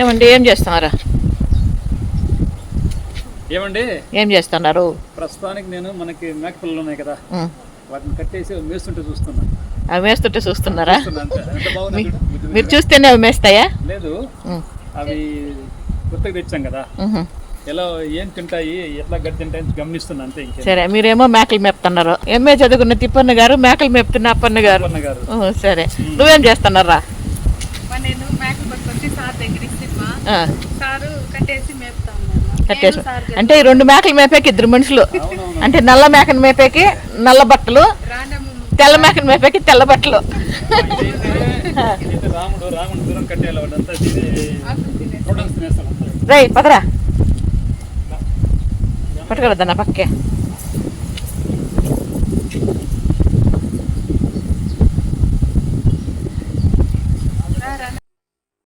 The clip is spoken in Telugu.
ఏమండి ఏం చేస్తున్నారా? ఏమండి ఏం చేస్తున్నారు? ప్రస్తుతానికి నేను మనకి మేకపిల్లలు ఉన్నాయి కదా, వాటిని కట్టేసి మేస్తుంటే చూస్తున్నా. అవి మేస్తుంటే చూస్తున్నారా? ఎంత బాగుంది చూడు. మీరు చూస్తేనే అవి మేస్తాయా? లేదు, అవి కొత్తగా తెచ్చాం కదా, ఎలా ఏం తింటాయి, ఎట్లా గడ్డి తింటాయని గమనిస్తున్నా అంతే. ఇంకే సరే, మీరేమో మేకలు మేపుతున్నారు. ఎంఏ చదువుకున్న తిప్పన్న గారు మేకలు మేపుతున్న అప్పన్న గారు. సరే, నువ్వేం చేస్తున్నారా? నేను మేకలు పట్టుకొచ్చి సార్ దగ్గర ఇస్తున్నా. సారు కట్టేసి మేపుతా కట్టేసి అంటే ఈ 2 మేకలు మేపేకి 2 మనుషులు. అంటే నల్ల మేకను మేపేకి నల్ల బట్టలు, తెల్ల మేకను మేపేకి తెల్ల బట్టలు. రాముడు దూరం కట్టేయాలి వాడంతా రై పదరా పట్టుకోవద్దా నా పక్కే.